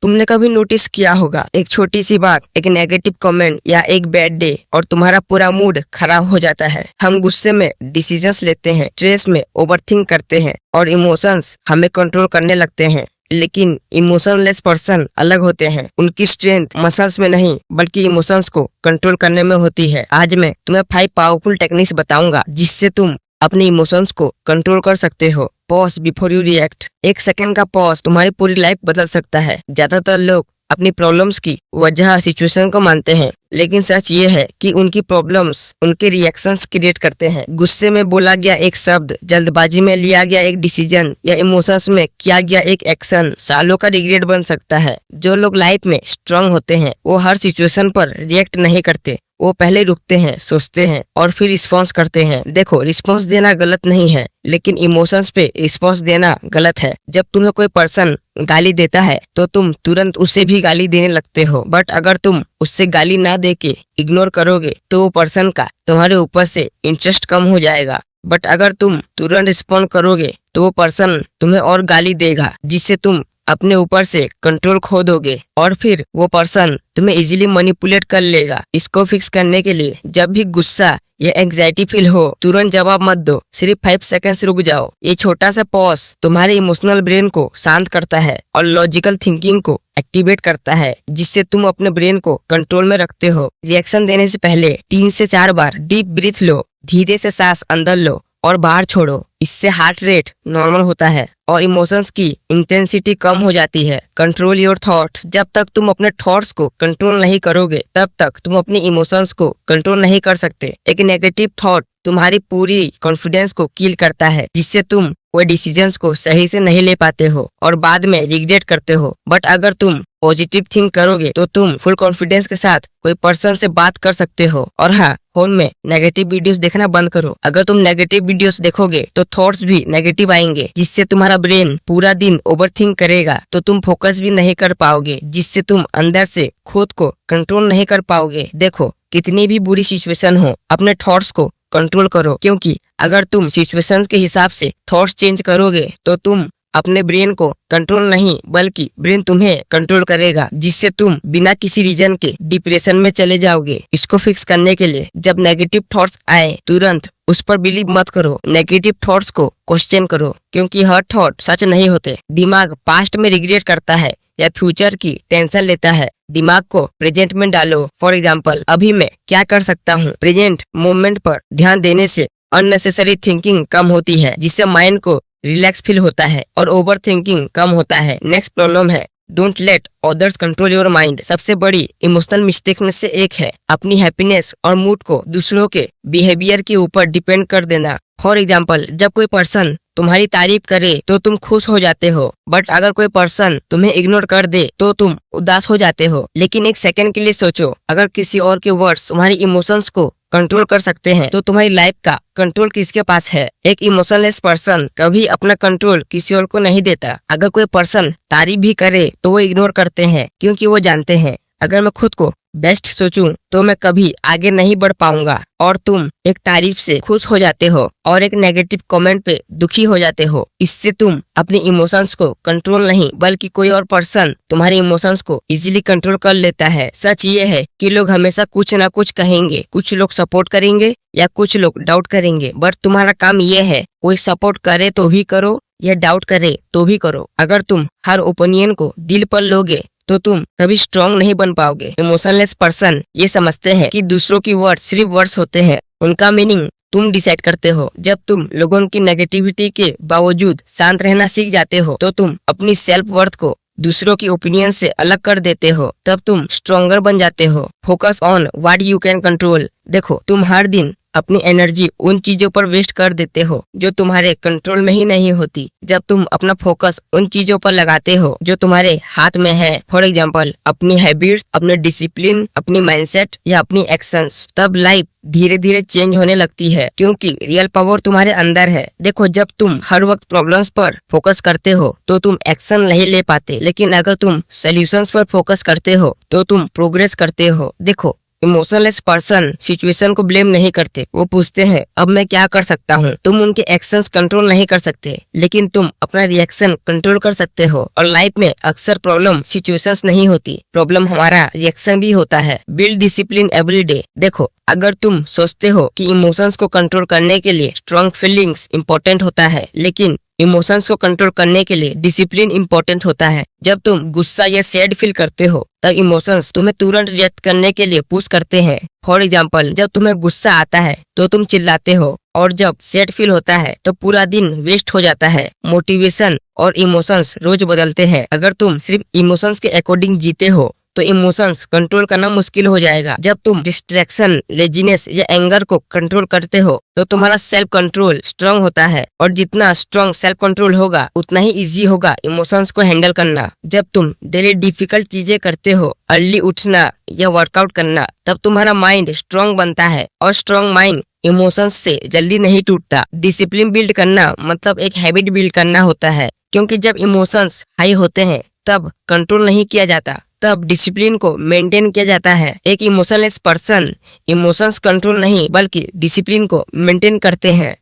तुमने कभी नोटिस किया होगा, एक छोटी सी बात, एक नेगेटिव कमेंट या एक बैड डे और तुम्हारा पूरा मूड खराब हो जाता है। हम गुस्से में डिसीजंस लेते हैं, स्ट्रेस में ओवरथिंक करते हैं और इमोशंस हमें कंट्रोल करने लगते हैं। लेकिन इमोशनलेस पर्सन अलग होते हैं। उनकी स्ट्रेंथ मसल्स में नहीं बल्कि इमोशंस को कंट्रोल करने में होती है। आज मैं तुम्हें 5 पावरफुल टेक्निक्स बताऊंगा जिससे तुम अपने इमोशंस को कंट्रोल कर सकते हो। Pause before you react. 1 second का पॉज तुम्हारी पूरी लाइफ बदल सकता है। ज्यादातर लोग अपनी प्रॉब्लम्स की वजह सिचुएशन को मानते हैं, लेकिन सच ये है कि उनकी प्रॉब्लम्स उनके रिएक्शंस क्रिएट करते हैं। गुस्से में बोला गया एक शब्द, जल्दबाजी में लिया गया एक डिसीजन या इमोशंस में किया गया एक एक्शन सालों का रिग्रेट बन सकता है। जो लोग लाइफ में स्ट्रांग होते हैं वो हर सिचुएशन पर रिएक्ट नहीं करते। वो पहले रुकते हैं, सोचते हैं और फिर रिस्पॉन्स करते हैं। देखो, रिस्पॉन्स देना गलत नहीं है, लेकिन इमोशंस पे रिस्पॉन्स देना गलत है। जब तुम्हें कोई पर्सन गाली देता है तो तुम तुरंत उसे भी गाली देने लगते हो, बट अगर तुम उससे गाली ना देके इग्नोर करोगे तो वो पर्सन का तुम्हारे ऊपर से इंटरेस्ट कम हो जाएगा। बट अगर तुम तुरंत रिस्पॉन्ड करोगे तो वो पर्सन तुम्हें और गाली देगा, जिससे तुम अपने ऊपर से कंट्रोल खो दोगे और फिर वो पर्सन तुम्हें इजीली मैनिपुलेट कर लेगा। इसको फिक्स करने के लिए जब भी गुस्सा या एंग्जाइटी फील हो, तुरंत जवाब मत दो, सिर्फ 5 सेकंड्स रुक जाओ। ये छोटा सा पॉज तुम्हारे इमोशनल ब्रेन को शांत करता है और लॉजिकल थिंकिंग को एक्टिवेट करता है, जिससे तुम अपने ब्रेन को कंट्रोल में रखते हो। रिएक्शन देने से पहले 3 से 4 बार डीप ब्रीथ लो, धीरे से सांस अंदर लो और बाहर छोड़ो। इससे हार्ट रेट नॉर्मल होता है और इमोशंस की इंटेंसिटी कम हो जाती है। Control your thoughts. जब तक तुम अपने थॉट्स को कंट्रोल नहीं करोगे तब तक तुम अपने इमोशंस को कंट्रोल नहीं कर सकते। एक नेगेटिव थॉट तुम्हारी पूरी कॉन्फिडेंस को किल करता है, जिससे तुम कोई डिसीजंस को सही से नहीं ले पाते हो और बाद में रिग्रेट करते हो। बट अगर तुम पॉजिटिव थिंक करोगे तो तुम फुल कॉन्फिडेंस के साथ कोई पर्सन से बात कर सकते हो। और हाँ, फोन में नेगेटिव वीडियोस देखना बंद करो। अगर तुम नेगेटिव वीडियोस देखोगे तो थॉट्स भी नेगेटिव आएंगे, जिससे तुम्हारा ब्रेन पूरा दिन ओवरथिंक करेगा, तो तुम फोकस भी नहीं कर पाओगे, जिससे तुम अंदर से खुद को कंट्रोल नहीं कर पाओगे। देखो, कितनी भी बुरी सिचुएशन हो, अपने थॉट्स को कंट्रोल करो, क्योंकि अगर तुम सिचुएशंस के हिसाब से थॉट्स चेंज करोगे तो तुम अपने ब्रेन को कंट्रोल नहीं बल्कि ब्रेन तुम्हें कंट्रोल करेगा, जिससे तुम बिना किसी रीजन के डिप्रेशन में चले जाओगे। इसको फिक्स करने के लिए जब नेगेटिव थॉट्स आए तुरंत उस पर बिलीव मत करो। नेगेटिव थॉट्स को क्वेश्चन करो, क्योंकि हर थॉट सच नहीं होते। दिमाग पास्ट में रिग्रेट करता है या फ्यूचर की टेंशन लेता है। दिमाग को प्रेजेंट में डालो। फॉर एग्जाम्पल, अभी मैं क्या कर सकता हूँ। प्रेजेंट मोमेंट पर ध्यान देने से अननेसेसरी थिंकिंग कम होती है, जिससे माइंड को रिलैक्स फील होता है और ओवर थिंकिंग कम होता है। नेक्स्ट प्रॉब्लम है don't let others control your mind. सबसे बड़ी इमोशनल मिस्टेक में से एक है अपनी हैप्पीनेस और मूड को दूसरों के बिहेवियर के ऊपर डिपेंड कर देना। फॉर एग्जाम्पल, जब कोई पर्सन तुम्हारी तारीफ करे तो तुम खुश हो जाते हो, बट अगर कोई पर्सन तुम्हें इग्नोर कर दे तो तुम उदास हो जाते हो। लेकिन 1 सेकंड के लिए सोचो, अगर किसी और के वर्ड्स तुम्हारी इमोशंस को कंट्रोल कर सकते हैं तो तुम्हारी लाइफ का कंट्रोल किसके पास है। एक इमोशनलेस पर्सन कभी अपना कंट्रोल किसी और को नहीं देता। अगर कोई पर्सन तारीफ भी करे तो वो इग्नोर करते हैं, क्योंकि वो जानते हैं अगर मैं खुद को बेस्ट सोचूं तो मैं कभी आगे नहीं बढ़ पाऊंगा। और तुम एक तारीफ से खुश हो जाते हो और एक नेगेटिव कमेंट पे दुखी हो जाते हो। इससे तुम अपने इमोशंस को कंट्रोल नहीं बल्कि कोई और पर्सन तुम्हारे इमोशंस को इजीली कंट्रोल कर लेता है। सच ये है कि लोग हमेशा कुछ ना कुछ कहेंगे, कुछ लोग सपोर्ट करेंगे या कुछ लोग डाउट करेंगे, बट तुम्हारा काम ये है कोई सपोर्ट करे तो भी करो या डाउट करे तो भी करो। अगर तुम हर ओपिनियन को दिल पर लोगे तो तुम कभी स्ट्रांग नहीं बन पाओगे। इमोशनलेस पर्सन ये समझते हैं कि दूसरों की वर्ड्स सिर्फ वर्ड्स होते हैं, उनका मीनिंग तुम डिसाइड करते हो। जब तुम लोगों की नेगेटिविटी के बावजूद शांत रहना सीख जाते हो तो तुम अपनी सेल्फ वर्थ को दूसरों की ओपिनियन से अलग कर देते हो, तब तुम स्ट्रॉन्गर बन जाते हो। Focus on what you can control. देखो, तुम हर दिन अपनी एनर्जी उन चीजों पर वेस्ट कर देते हो जो तुम्हारे कंट्रोल में ही नहीं होती। जब तुम अपना फोकस उन चीजों पर लगाते हो जो तुम्हारे हाथ में है, फॉर एग्जाम्पल अपनी हैबिट्स, अपने डिसिप्लिन, अपनी माइंडसेट या अपनी एक्शंस, तब लाइफ धीरे धीरे चेंज होने लगती है, क्योंकि रियल पावर तुम्हारे अंदर है। देखो, जब तुम हर वक्त प्रॉब्लम्स पर फोकस करते हो तो तुम एक्शन नहीं ले पाते, लेकिन अगर तुम सॉल्यूशंस पर फोकस करते हो तो तुम प्रोग्रेस करते हो। देखो, इमोशनलेस पर्सन सिचुएशन को ब्लेम नहीं करते, वो पूछते हैं अब मैं क्या कर सकता हूँ। तुम उनके एक्शंस कंट्रोल नहीं कर सकते, लेकिन तुम अपना रिएक्शन कंट्रोल कर सकते हो। और लाइफ में अक्सर प्रॉब्लम सिचुएशंस नहीं होती, प्रॉब्लम हमारा रिएक्शन भी होता है। Build discipline every day. देखो, अगर तुम सोचते हो कि इमोशंस को कंट्रोल करने के लिए स्ट्रॉन्ग फीलिंग्स इंपॉर्टेंट होता है, लेकिन इमोशंस को कंट्रोल करने के लिए डिसिप्लिन इंपॉर्टेंट होता है। जब तुम गुस्सा या सैड फील करते हो, तब इमोशंस तुम्हें तुरंत रिएक्ट करने के लिए पुश करते हैं। फॉर एग्जाम्पल, जब तुम्हें गुस्सा आता है तो तुम चिल्लाते हो, और जब सैड फील होता है तो पूरा दिन वेस्ट हो जाता है। मोटिवेशन और इमोशंस रोज बदलते हैं। अगर तुम सिर्फ इमोशंस के अकॉर्डिंग जीते हो तो इमोशंस कंट्रोल करना मुश्किल हो जाएगा। जब तुम डिस्ट्रैक्शन, लेजीनेस या एंगर को कंट्रोल करते हो तो तुम्हारा सेल्फ कंट्रोल स्ट्रांग होता है, और जितना स्ट्रांग सेल्फ कंट्रोल होगा उतना ही इजी होगा इमोशंस को हैंडल करना। जब तुम डेली डिफिकल्ट चीजें करते हो, अर्ली उठना या वर्कआउट करना, तब तुम्हारा माइंड स्ट्रांग बनता है, और स्ट्रांग माइंड इमोशंस से जल्दी नहीं टूटता। डिसिप्लिन बिल्ड करना मतलब एक हैबिट बिल्ड करना होता है, क्योंकि जब इमोशंस हाई होते हैं तब कंट्रोल नहीं किया जाता, तब डिसिप्लिन को मेंटेन किया जाता है। एक इमोशनलेस पर्सन इमोशंस कंट्रोल नहीं बल्कि डिसिप्लिन को मेंटेन करते हैं।